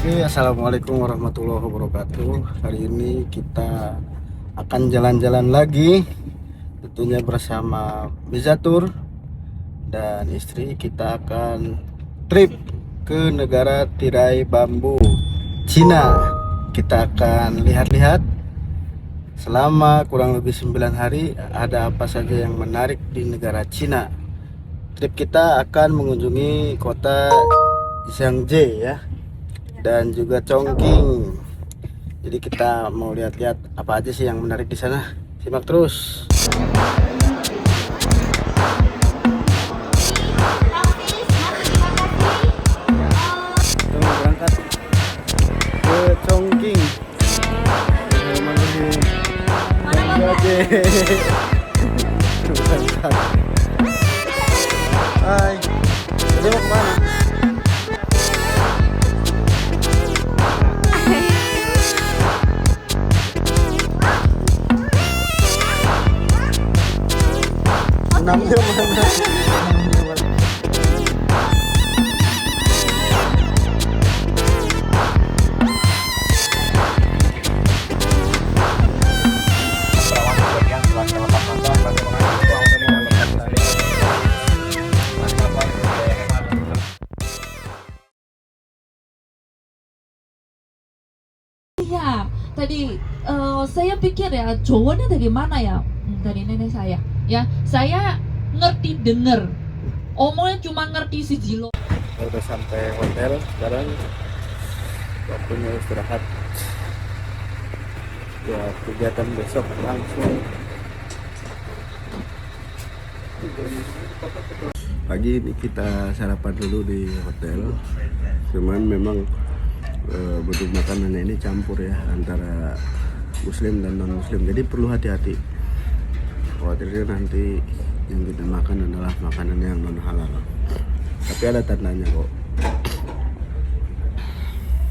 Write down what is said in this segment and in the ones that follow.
Oke, assalamualaikum warahmatullahi wabarakatuh. Hari ini kita akan jalan-jalan lagi, tentunya bersama Mizatur dan istri. Kita akan trip ke negara tirai bambu, Cina. Kita akan lihat-lihat selama kurang lebih 9 hari ada apa saja yang menarik di negara Cina. Trip kita akan mengunjungi kota Zhangje ya, dan juga Chongqing. Jadi kita mau lihat-lihat apa aja sih yang menarik di sana. Simak terus. Kita mau berangkat ke Chongqing. Hai. Jadi mau kemana? Namanya mana? Iya, tadi saya pikir ya cowoknya dari mana ya? Dari nenek saya. Ya, saya ngerti denger. Omongnya cuma ngerti si Jilo. Kita udah sampai hotel, sekarang waktunya istirahat. Ya, kegiatan besok langsung. Pagi ini kita sarapan dulu di hotel. Cuman memang bentuk makanannya ini campur ya, antara muslim dan non muslim, jadi perlu hati-hati. Khawatirnya nanti yang kita makan adalah makanan yang non halal, tapi ada tandanya kok.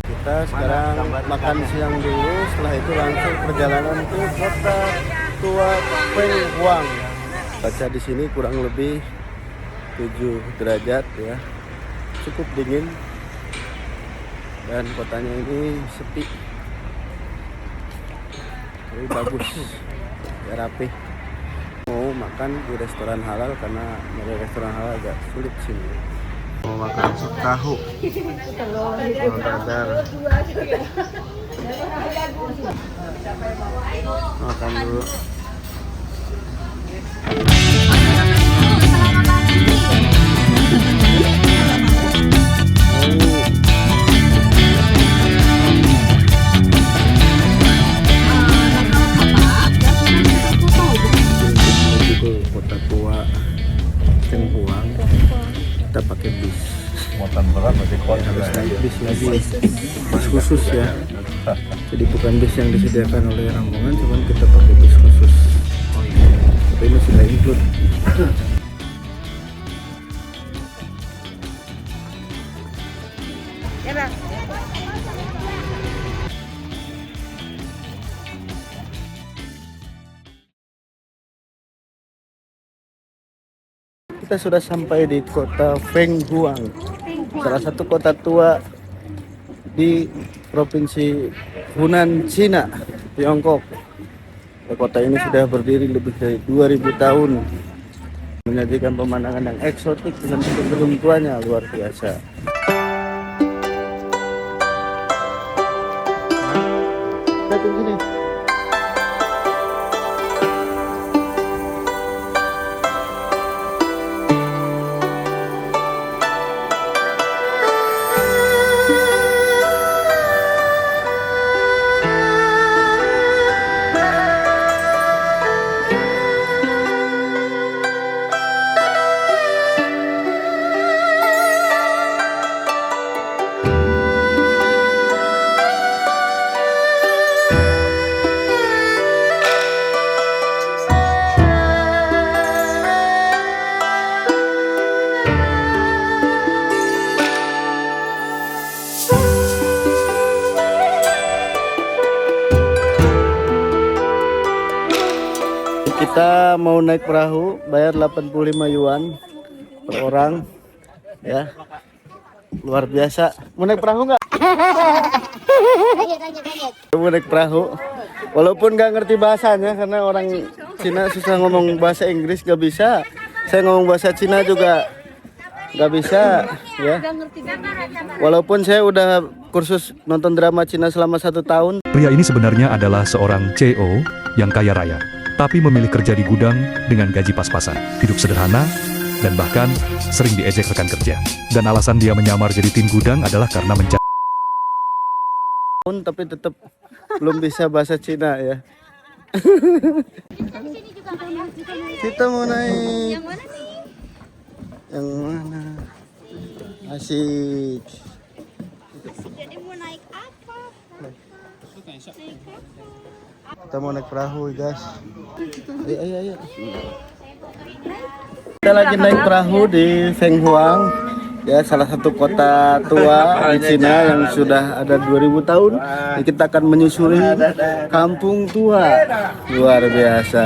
Kita sekarang makan siang dulu, setelah itu langsung perjalanan ke kota tua Feng Huang. Kaca di sini kurang lebih 7 derajat ya, cukup dingin. Dan kotanya ini sepi, tapi bagus ya, rapi. Mau makan di restoran halal karena dari restoran halal agak sulit sini. Mau makan sup tahu, dadar. Makan dulu. Kota tua Feng Huang, kita pakai bis. Muatan berat masih kuat Harus naik bis lagi, bis khusus ya. Jadi bukan bis yang disediakan oleh rombongan, cuman kita pakai bis khusus. Tapi ini sudah include. Kita sudah sampai di kota Feng Huang, salah satu kota tua di provinsi Hunan, Cina, Tiongkok. Kota ini sudah berdiri lebih dari 2000 tahun, menyajikan pemandangan yang eksotik dengan gedung tuanya luar biasa. Lihat di sini. Kita mau naik perahu, bayar 85 yuan per orang ya. Luar biasa. Mau naik perahu nggak? Kamu naik perahu, walaupun nggak ngerti bahasanya karena orang Cina susah ngomong bahasa Inggris, nggak bisa. Saya ngomong bahasa Cina juga nggak bisa, ya. Walaupun saya udah kursus nonton drama Cina selama 1 tahun. Pria ini sebenarnya adalah seorang CEO yang kaya raya, tapi memilih kerja di gudang dengan gaji pas-pasan. Hidup sederhana, dan bahkan sering diejek rekan kerja. Dan alasan dia menyamar jadi tim gudang adalah karena mencari Tapi tetap belum bisa bahasa Cina, ya. Kita mau naik. Yang mana? Asik. Jadi mau naik apa? Kita mau naik perahu, guys. Ayo. Kita lagi naik perahu di Feng Huang, ya, salah satu kota tua di Cina yang sudah ada 2000 tahun. Kita akan menyusuri kampung tua. Luar biasa.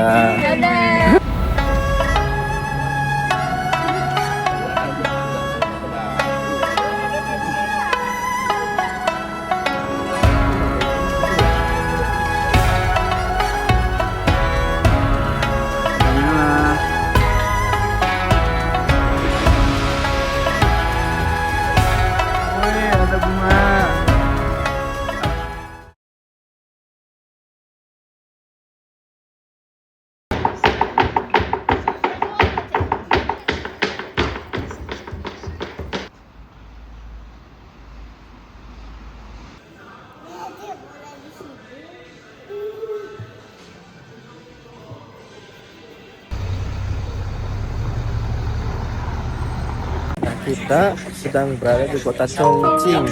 Kita sedang berada di kota Chongqing,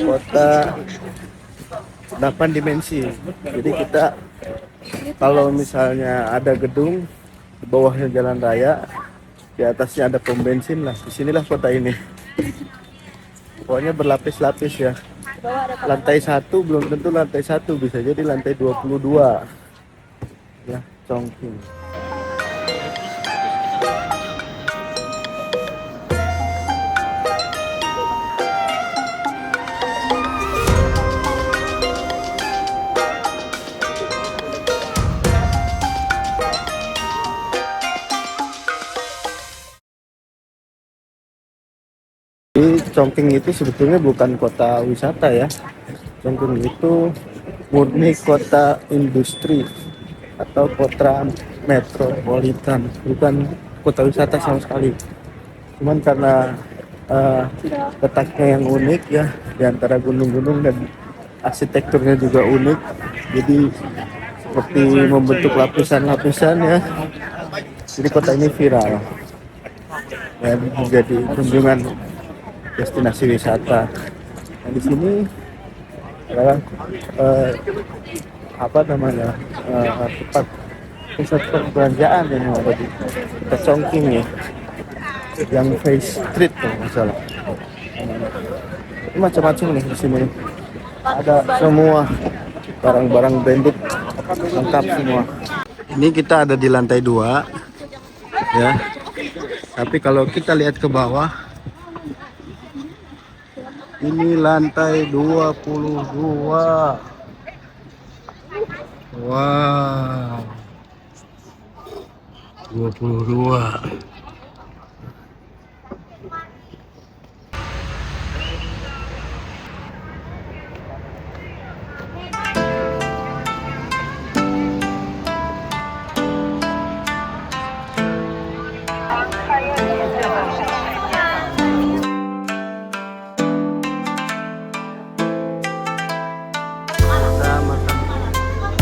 kota 8 dimensi. Jadi kita kalau misalnya ada gedung, di bawahnya jalan raya, di atasnya ada pom bensin lah. Disinilah kota ini. Pokoknya berlapis-lapis, ya. Lantai 1 belum tentu lantai 1, bisa jadi lantai 22. Ya, Chongqing. Chongqing itu sebetulnya bukan kota wisata, ya. Chongqing itu murni kota industri atau kota metropolitan, bukan kota wisata sama sekali. Cuman karena letaknya yang unik, ya, di antara gunung-gunung dan arsitekturnya juga unik, jadi seperti membentuk lapisan-lapisan, ya. Jadi kota ini viral dan menjadi kunjungan destinasi wisata. Nah, di sini adalah tempat pusat perbelanjaan yang ada di kota Chongqing, ya, yang Face Street kalau nggak salah. Ini macam-macam nih di sini. Ada semua barang-barang branded, lengkap semua. Ini kita ada di lantai 2, ya. Tapi kalau kita lihat ke bawah, ini lantai 22. Wow. 22.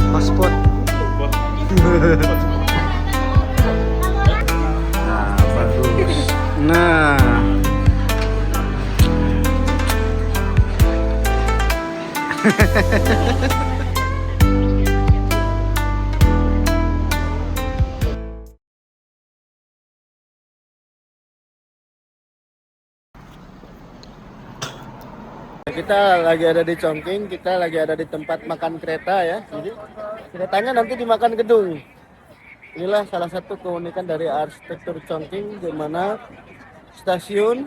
Paspor. Nah, bagus. Nah. Kita lagi ada di Chongqing, kita lagi ada di tempat makan kereta, ya. Jadi keretanya nanti dimakan gedung. Inilah salah satu keunikan dari arsitektur Chongqing, di mana stasiun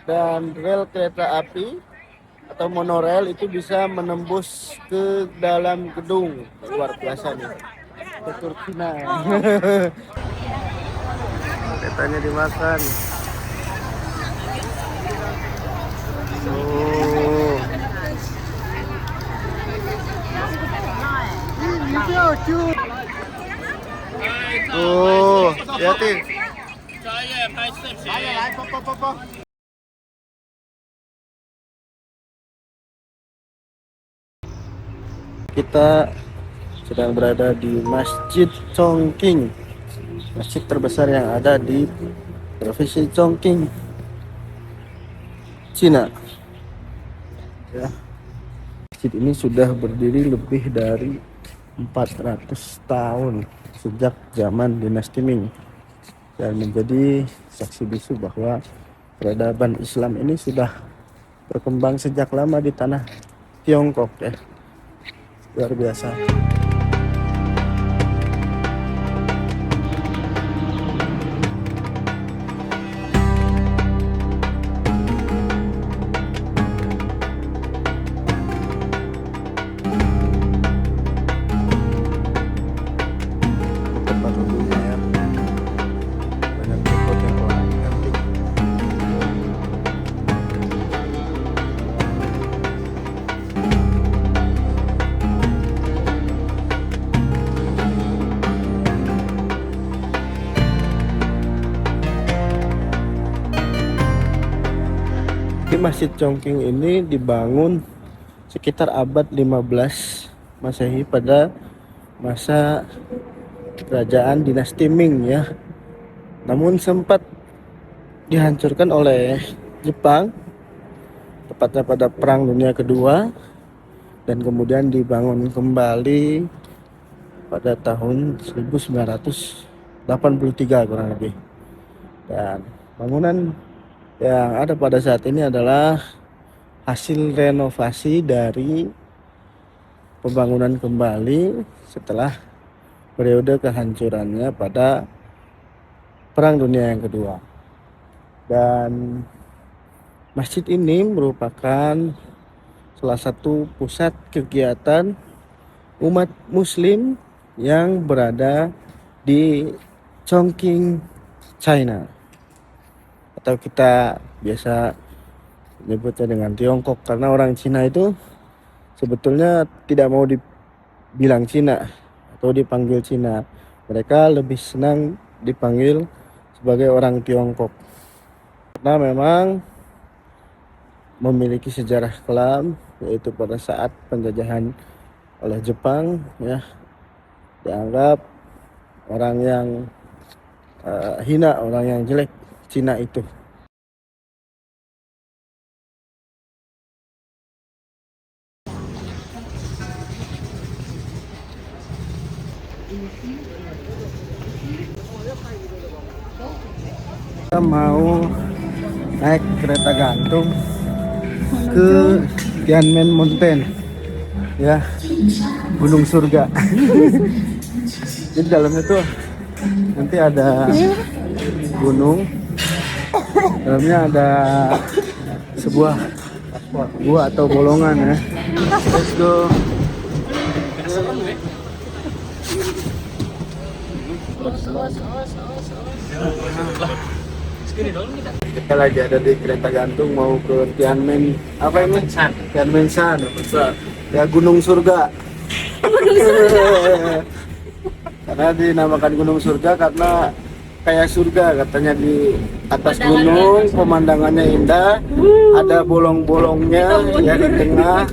dan rel kereta api atau monorail itu bisa menembus ke dalam gedung. Luar biasa nih. Ke Turkina. Keretanya dimakan. Oh. Oh, hati. Kita sedang berada di Masjid Chongqing, masjid terbesar yang ada di provinsi Chongqing, Cina. Ya. Masjid ini sudah berdiri lebih dari 400 tahun sejak zaman dinasti Ming dan menjadi saksi bisu bahwa peradaban Islam ini sudah berkembang sejak lama di tanah Tiongkok ya. Luar biasa. Tempat duduknya ya. Banyak rumput yang cantik. Di Masjid Chongqing ini dibangun sekitar abad 15 Masehi pada masa kerajaan dinasti Ming ya. Namun sempat dihancurkan oleh Jepang tepatnya pada Perang Dunia Kedua dan kemudian dibangun kembali pada tahun 1983 kurang lebih. Dan bangunan yang ada pada saat ini adalah hasil renovasi dari pembangunan kembali setelah periode kehancurannya pada Perang Dunia yang Kedua. Dan masjid ini merupakan salah satu pusat kegiatan umat muslim yang berada di Chongqing, China. Atau kita biasa menyebutnya dengan Tiongkok karena orang Cina itu sebetulnya tidak mau dibilang Cina atau dipanggil Cina. Mereka lebih senang dipanggil sebagai orang Tiongkok karena memang memiliki sejarah kelam, yaitu pada saat penjajahan oleh Jepang ya, dianggap orang yang hina, orang yang jelek Cina itu. Kita mau naik kereta gantung ke Tianmen Mountain ya, gunung surga. Di dalamnya tuh nanti ada gunung, dalamnya ada sebuah gua atau bolongan ya. Let's go. Kita lagi ada di kereta gantung mau ke Tianmen, apa ini? Tianmen Shan. Ya, gunung surga. Karena dinamakan gunung surga karena kayak surga katanya, di atas gunung pemandangannya indah, ada bolong-bolongnya ya di tengah,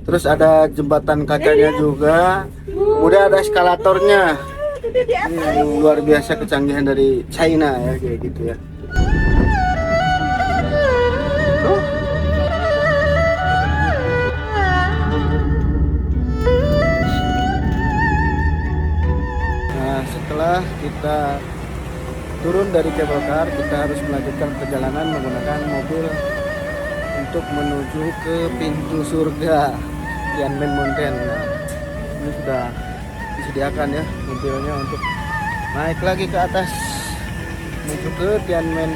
terus ada jembatan kacanya juga, kemudian ada eskalatornya. Ini luar biasa kecanggihan dari China ya, kayak gitu ya. Nah, setelah kita turun dari cable car, kita harus melanjutkan perjalanan menggunakan mobil untuk menuju ke pintu surga Tianmen Mountain. Nah, ini sudah disediakan ya mobilnya untuk naik lagi ke atas menuju ke Tianmen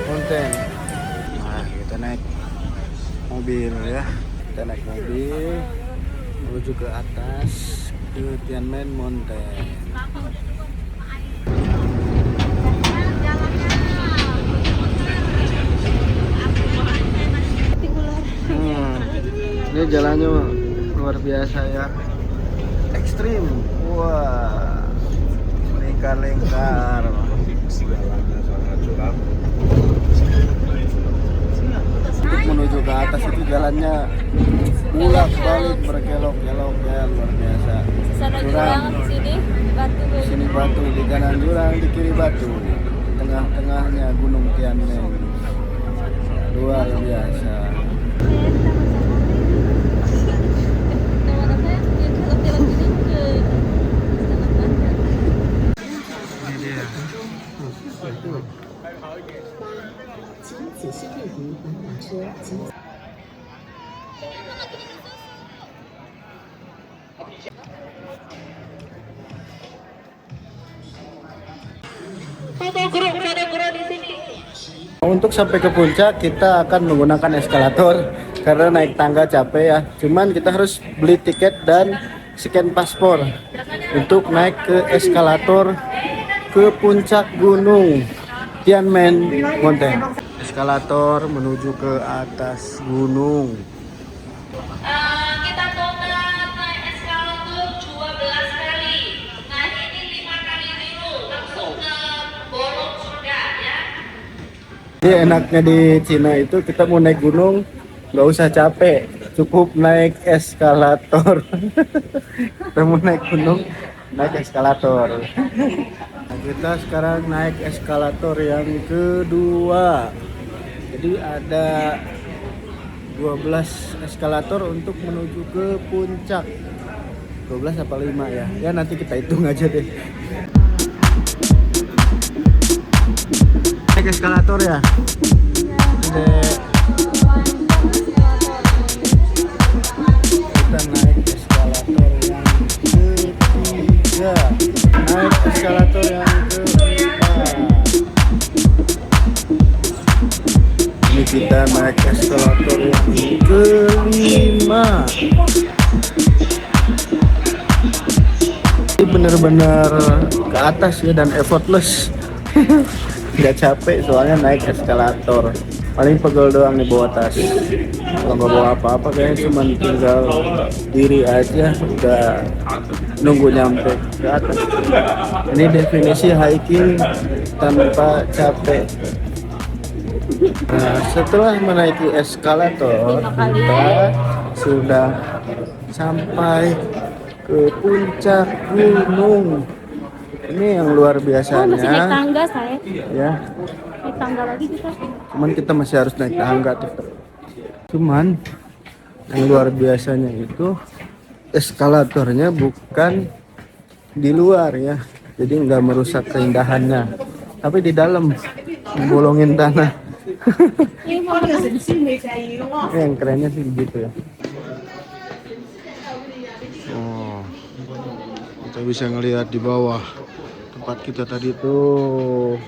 Mountain. Nah, kita naik mobil ya. Kita naik mobil menuju ke atas ke Tianmen Mountain. Ini jalannya luar biasa ya, ekstrim. Wah, lingkar-lingkar. Jalannya sangat curam. Untuk menuju ke atas itu jalannya bolak-balik berkelok-kelok ya, luar biasa. Sana Curam. jurang, sini batu. Di sini batu, di kanan jurang, di kiri batu. Tengah-tengahnya Gunung Tianmen. Luar biasa. Ini dia. Untuk sampai ke puncak kita akan menggunakan eskalator karena naik tangga capek ya. Cuman kita harus beli tiket dan scan paspor untuk naik ke eskalator ke puncak gunung Tianmen Mountain. Eskalator menuju ke atas gunung. Kita total naik eskalator 12 kali. Nah ini 5 kali dulu langsung ke Borong Surga ya. Jadi enaknya di Cina itu kita mau naik gunung nggak usah capek, cukup naik eskalator. Kita mau naik gunung naik eskalator. Nah, kita sekarang naik eskalator yang kedua. Jadi ada 12 eskalator untuk menuju ke puncak. 12 apa 5 ya? Ya nanti kita hitung aja deh. Naik eskalator ya? Kita naik eskalator yang ketiga. Naik eskalator yang keempat. Ini kita naik eskalator yang kelima. Ini benar-benar ke atas ya dan effortless. Nggak capek soalnya naik eskalator. Paling pegel doang nih bawa tas. Kalau nggak bawa apa-apa kayaknya cuma tinggal diri aja udah nunggu nyampe ke atas. Ini definisi hiking tanpa capek. Nah, setelah menaiki eskalator kita sudah sampai ke puncak gunung. Ini yang luar biasanya. Masih naik tangga saya. Ya, Naik tangga lagi kita. cuman kita masih harus naik tangga tetap. Cuman yang luar biasanya itu eskalatornya bukan di luar ya, jadi nggak merusak keindahannya, tapi di dalam bolongin tanah. Yang kerennya sih begitu ya. Oh, kita bisa ngelihat di bawah tempat kita tadi tuh.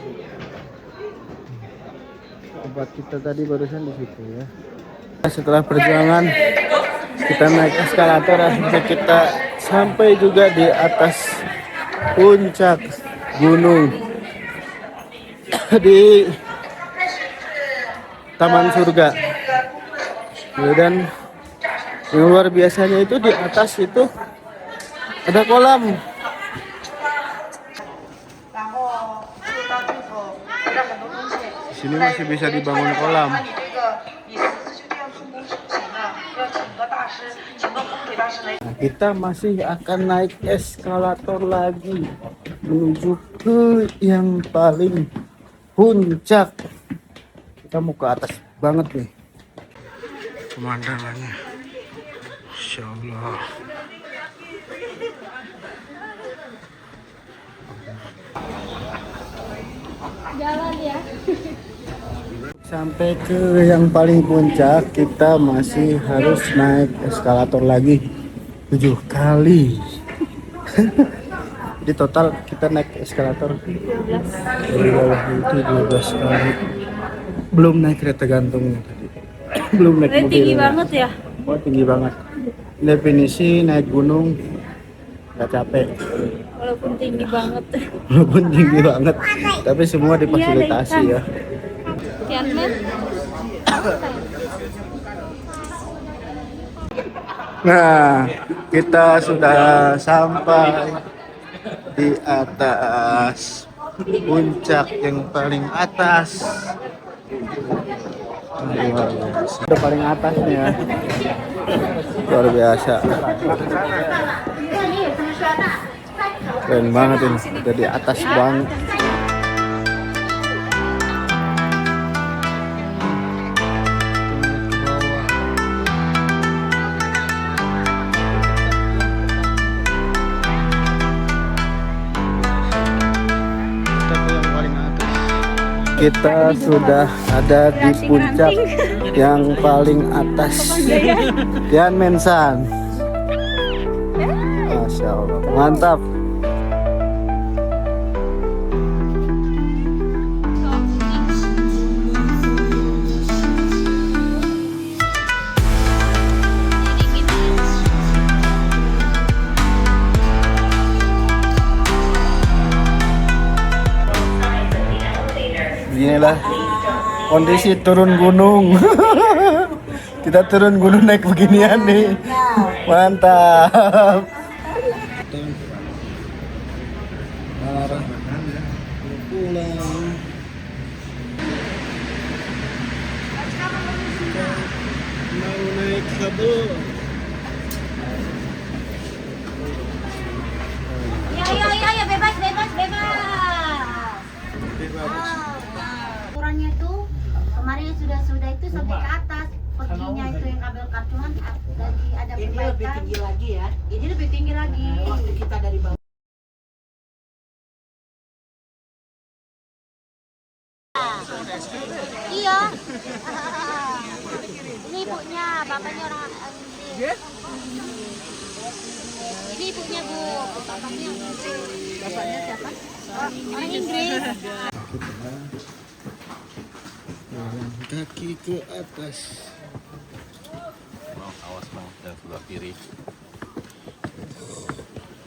Tempat kita tadi barusan di situ ya. Setelah perjuangan kita naik eskalator, akhirnya kita sampai juga di atas puncak gunung di Taman Surga. Dan yang luar biasanya itu di atas itu ada kolam. Di sini masih bisa dibangun kolam. Nah, kita masih akan naik eskalator lagi menuju ke yang paling puncak. Kita mau ke atas banget nih. Pemandangannya, Masya Allah. Jalan ya. Sampai ke yang paling puncak kita masih harus naik eskalator lagi 7 kali. Jadi total kita naik eskalator 12 kali. Belum naik kereta gantungnya tadi. Belum naik Ini mobil. tinggi banget ya. Oh, tinggi banget. Definisi naik gunung nggak capek. Walaupun tinggi banget. Walaupun tinggi banget, tapi semua Iya, difasilitasi ada ya. Tianmen. Nah, kita sudah sampai di atas puncak yang paling atas. Udah paling atasnya. Luar biasa. Keren banget ini. Udah di atas banget. Kita sudah ada di puncak yang paling atas, Tianmen San. Masya Allah, mantap. Inilah kondisi turun gunung. Kita turun gunung naik beginian nih. Mantap. Arah pulang. Mau naik kabel. Ya, bebas. Ukurannya tuh kemarin yang sudah itu sampai ke atas, perginya itu yang kabel kartunan lagi ada perbaikan. Ini lebih tinggi lagi ya? Ini lebih tinggi lagi. Waktu kita dari bawah. Iya. Ini ibunya, bapaknya orang Inggris. Ini ibunya Bu, bapaknya yang Inggris. Bapaknya siapa? Orang Inggris. Kaki ke atas. Awas bang, dan sebelah kiri.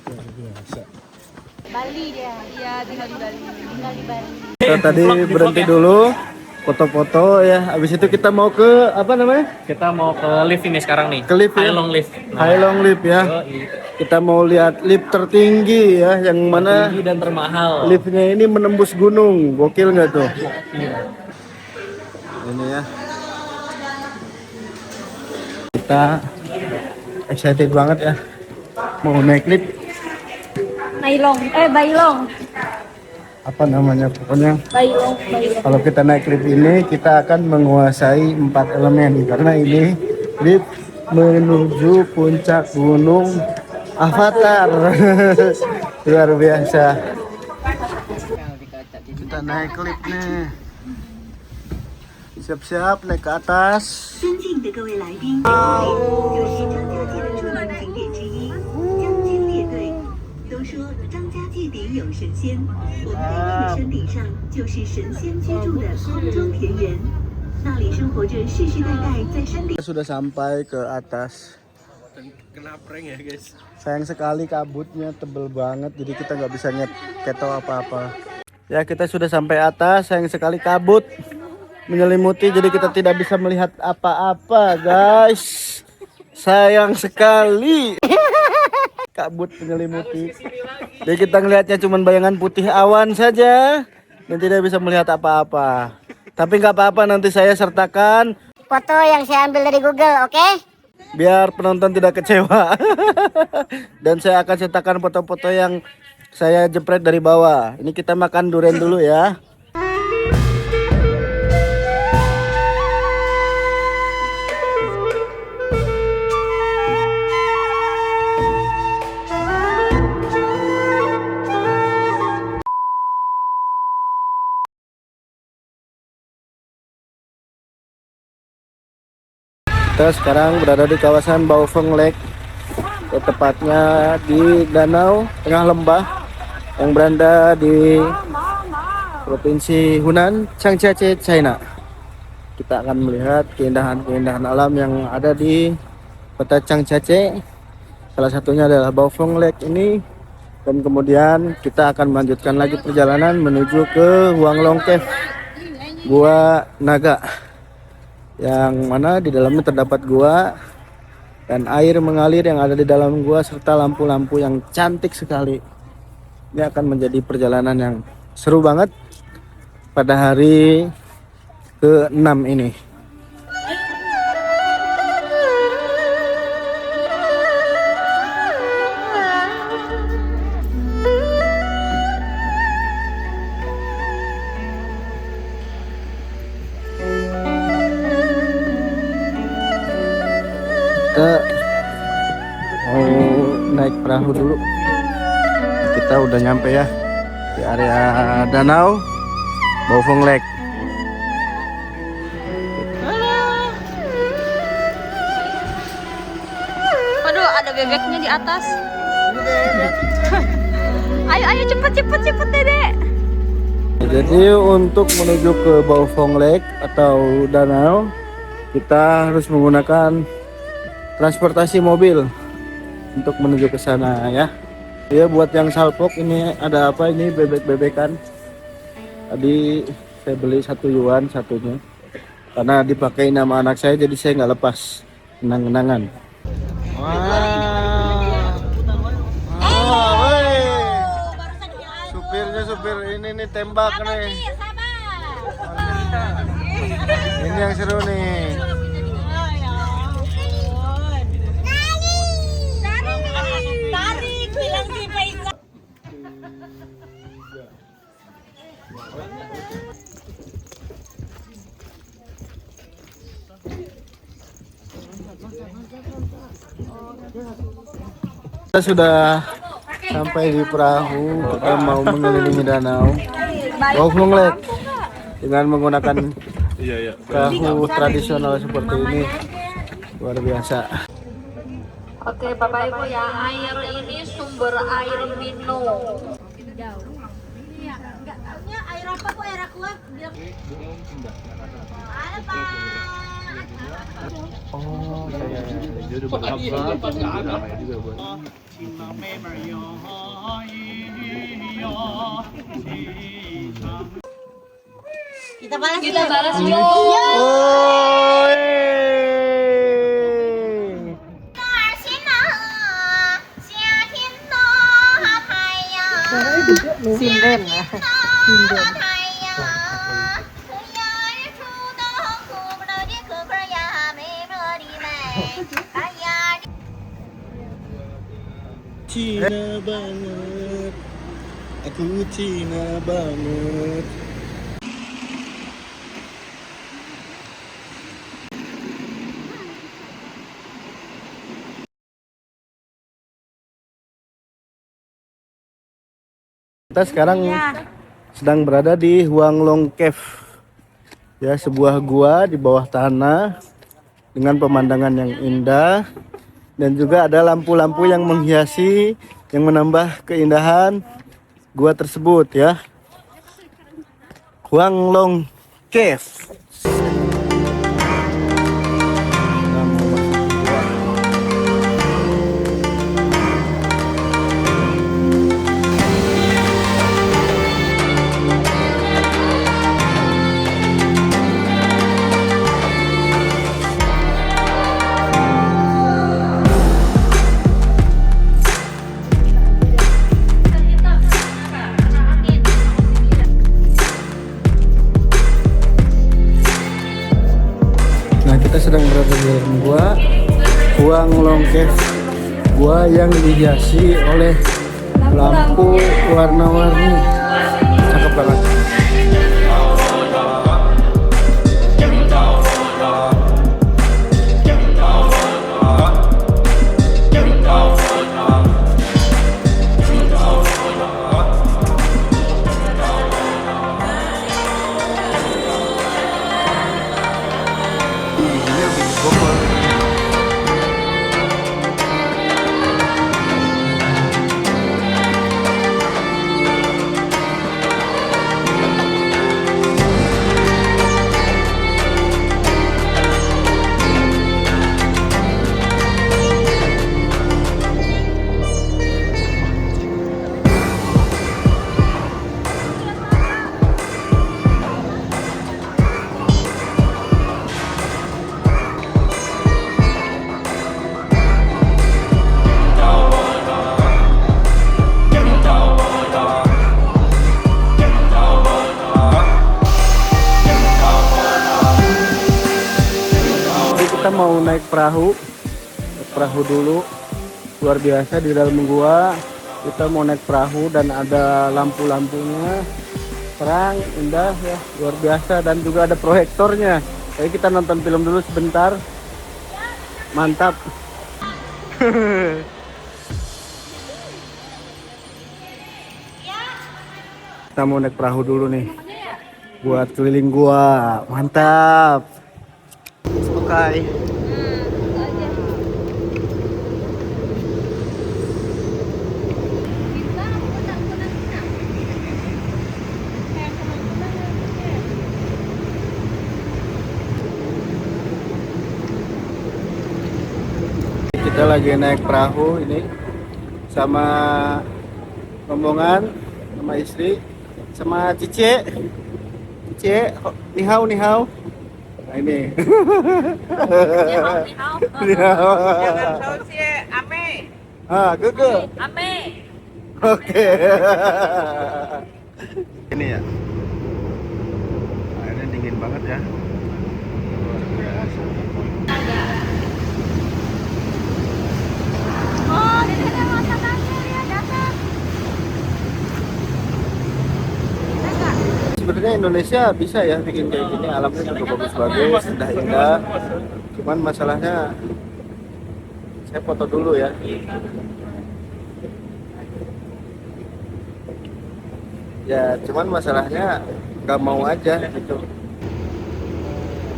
Luar biasa. Bali dia. Iya, tinggal di Bali. Tinggal di Bali. Kita tadi berhenti dulu, foto-foto ya. Habis itu kita mau ke apa namanya? Kita mau ke lift ini sekarang nih. Ke lift ya? High long lift. High Long Lift ya. Kita mau lihat lift tertinggi ya, yang mana Tinggi dan termahal. liftnya ini menembus gunung. Gokil nggak tuh? Ini ya. Kita excited banget ya. Mau naik lift. Bailong. Apa namanya? Pokoknya Bailong. kalau kita naik lift ini kita akan menguasai 4 elemen karena ini lift menuju puncak gunung Avatar. Luar biasa. Kita naik lift nih. Siap-siap naik ke atas. 尊敬的各位来宾，这是张家界的著名景点之一——将军列队。都说张家界顶有神仙，我们在那的山顶上就是神仙居住的空中田园，那里生活着世世代代在山顶。 Kita sudah sampai ke atas. Kena prank ya guys. Sayang sekali kabutnya tebel banget, jadi kita nggak bisa ngeketo apa-apa. Ya, kita sudah sampai atas. Sayang sekali kabut menyelimuti, jadi kita tidak bisa melihat apa-apa, guys. Sayang sekali. Kabut menyelimuti. Jadi kita ngelihatnya cuma bayangan putih awan saja dan tidak bisa melihat apa-apa. Tapi nggak apa-apa, nanti saya sertakan Foto yang saya ambil dari Google, oke? biar penonton tidak kecewa. Dan saya akan sertakan foto-foto yang saya jepret dari bawah. Ini kita makan durian dulu ya. Kita sekarang berada di kawasan Baofeng Lake, tepatnya di danau tengah lembah yang berada di Provinsi Hunan, Changjiajie, China. kita akan melihat keindahan-keindahan alam yang ada di Kota Changchache. Salah satunya adalah Baofeng Lake ini. Dan kemudian kita akan melanjutkan lagi perjalanan menuju ke Huanglong Cave, Gua Naga, yang mana di dalamnya terdapat gua dan air mengalir yang ada di dalam gua serta lampu-lampu yang cantik sekali. Ini akan menjadi perjalanan yang seru banget pada hari ke-6 ini. Kita mau naik perahu dulu. Kita udah nyampe ya di area danau Baofeng Lake. Waduh, ada bebeknya di atas. Ayo cepet Dedek. Jadi untuk menuju ke Baofeng Lake atau danau, kita harus menggunakan transportasi mobil untuk menuju ke sana ya. Ya, buat yang salpok ini ada apa ini, bebek-bebekan. Tadi saya beli 1 yuan satunya karena dipakai nama anak saya, jadi saya nggak lepas, kenang-kenangan. Wah, supir ini nih tembak nih. Ini yang seru nih. Kita sudah sampai di perahu. Kita mau mengelilingi danau Baofeng Lake dengan menggunakan perahu tradisional seperti ini. Luar biasa. Oke, Bapak Ibu ya, air ini sumber air minum. Air apa kok air aqua? Ada Pak. Oh, ya. Dia udah berapa? Juga buat. Kita balas yuk. Oh, Sinden lah. Cina banget. Aku Cina banget. Kita sekarang sedang berada di Huanglong Cave, ya, sebuah gua di bawah tanah dengan pemandangan yang indah dan juga ada lampu-lampu yang menghiasi yang menambah keindahan gua tersebut ya. Huanglong Cave. Kita sedang berada di dalam gua Huanglong Cave, gua yang dihiasi oleh lampu warna-warni, cakep banget. naik perahu. Naik perahu dulu. Luar biasa di dalam gua. Kita mau naik perahu dan ada lampu-lampunya. Terang, indah ya, luar biasa, dan juga ada proyektornya. Jadi kita nonton film dulu sebentar. Mantap. Kita mau naik perahu dulu nih. Buat keliling gua. Mantap. Oke. Kita lagi naik perahu ini sama rombongan, sama istri, sama Cice. Cice, nihau nihau. Nah ini. Nihau. Ame. Ah, gege. Ame. Oke. Ini ya. Airnya dingin banget ya. Luar biasa. Oh, di sini masa terakhir ya datang. Sebenarnya Indonesia bisa ya bikin kayak gini, alamnya juga bagus-bagus, indah-indah. Cuman masalahnya saya foto dulu ya. Ya, cuman masalahnya nggak mau aja gitu.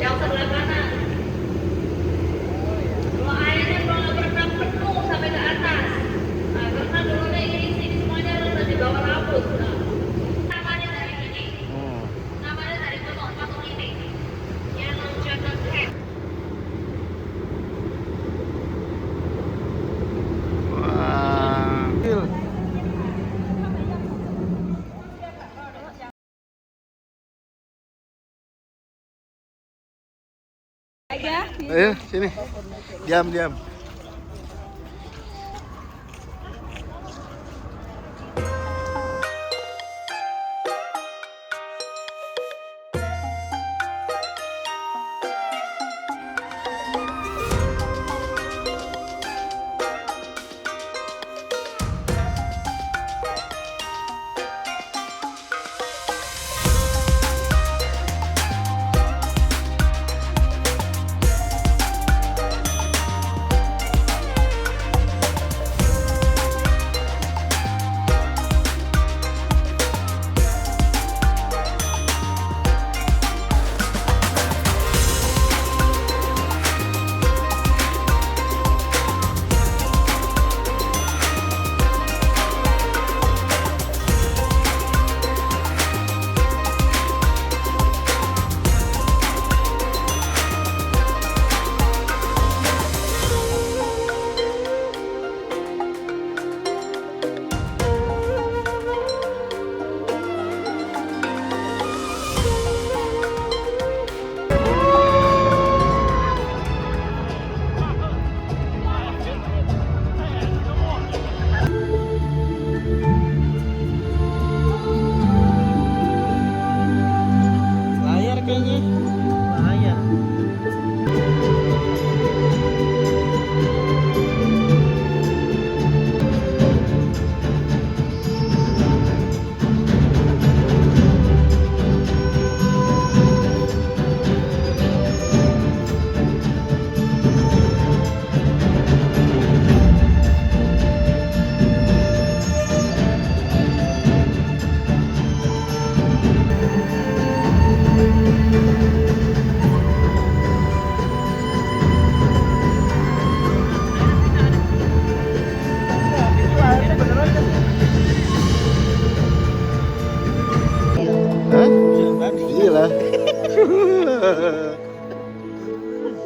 Yang sebelah kanan. Kalau airnya kalau berenang penuh sampai ke atas. Nah, karena dulunya ini sini semuanya rendah di bawah rambut. Nah, namanya dari ini. Namanya dari patung ini. Yellow Dragon Head. Wah. Ayo sini. Diam diam.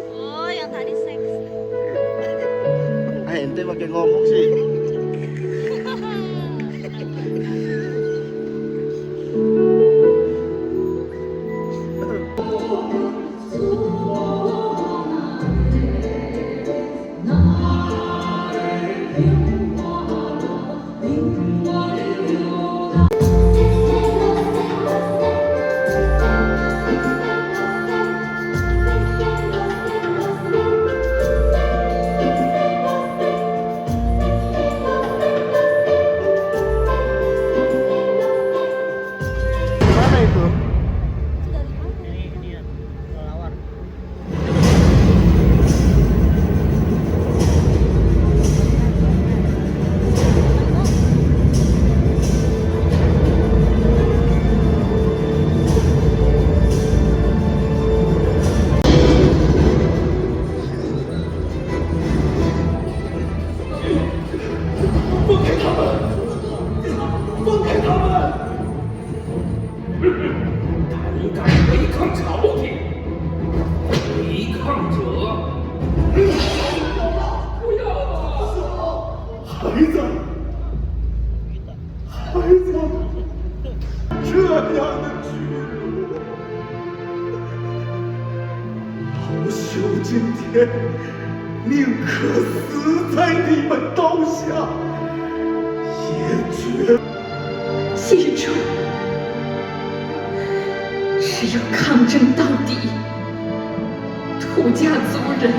Oh, yang tadi seks. Ente pakai ngomong sih. 记住，只有抗争到底，土家族人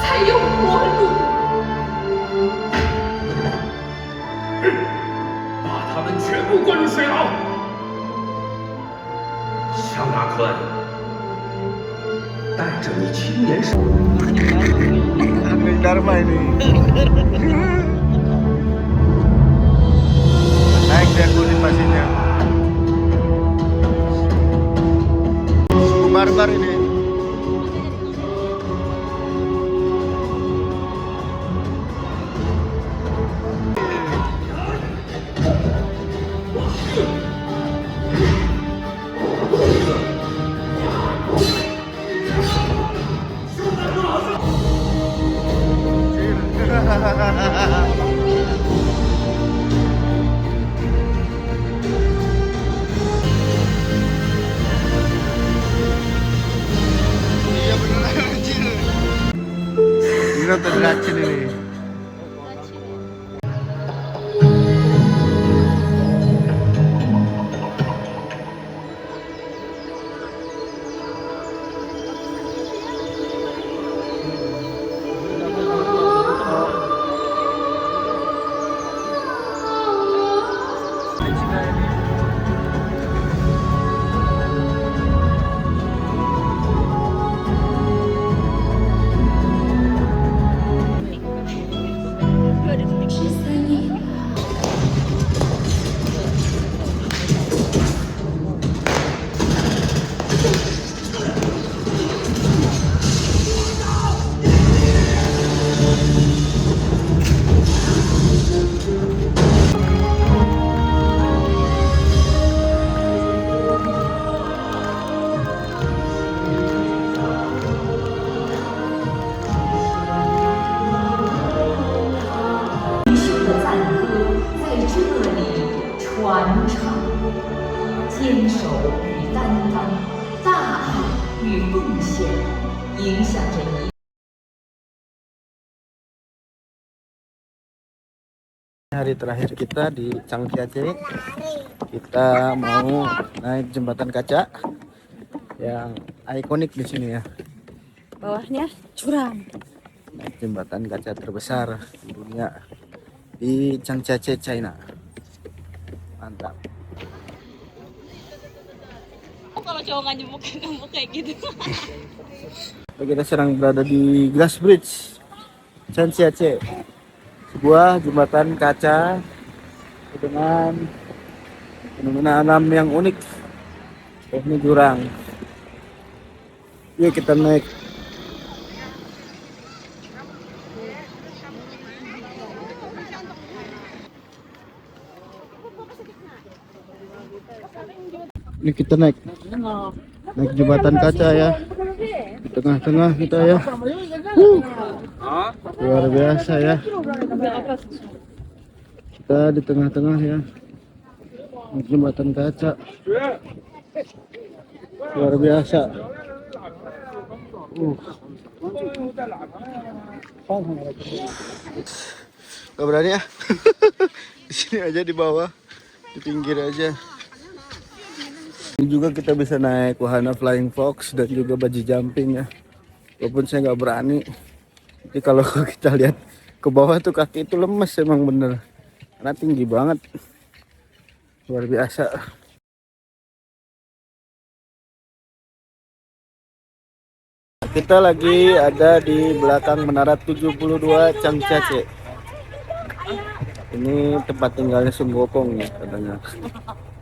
才有活路。把他们全部关入水牢。向大坤，带着你青年时。 Ambil Dharma ini. Naik deh aku pastinya. Suku barbar ini. Iya beneran kecil. Ini tergacin ini. Hari terakhir kita di Changjiajie. Kita mau naik jembatan kaca yang ikonik di sini ya. Bawahnya curam. Naik jembatan kaca terbesar di dunia di Changjiajie, China. Mantap. Kalau cowok nggak nyemuk kayak gitu. Kita sedang berada di Glass Bridge, Changjiajie. Sebuah jembatan kaca dengan fenomena alam yang unik. Ini jurang. Yuk kita naik. Ini kita naik jembatan kaca ya. Di tengah-tengah kita ya. Luar biasa ya. Kita di tengah-tengah ya. Jembatan kaca. Luar biasa. Gak berani ya. Di sini aja di bawah, di pinggir aja. Ini juga kita bisa naik wahana Flying Fox dan juga bungee jumping ya. Walaupun saya nggak berani. Jadi kalau kita lihat ke bawah tuh kaki itu lemes emang bener. Karena tinggi banget. Luar biasa. Kita lagi ada di belakang Menara 72 Changjiajie. Ini tempat tinggalnya Sun Gokong ya katanya.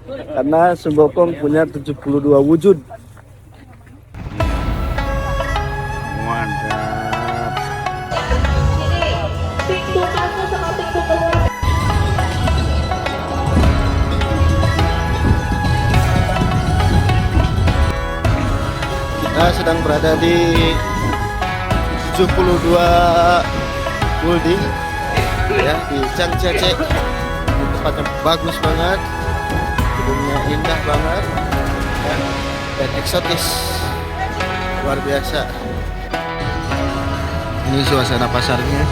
Karena Sun Gokong punya 72 wujud. Mantap. Kita sedang berada di 72 building ya di Changjiajie. Ini tempatnya bagus banget, gedungnya indah banget ya, dan eksotis luar biasa. Ini suasana pasarnya.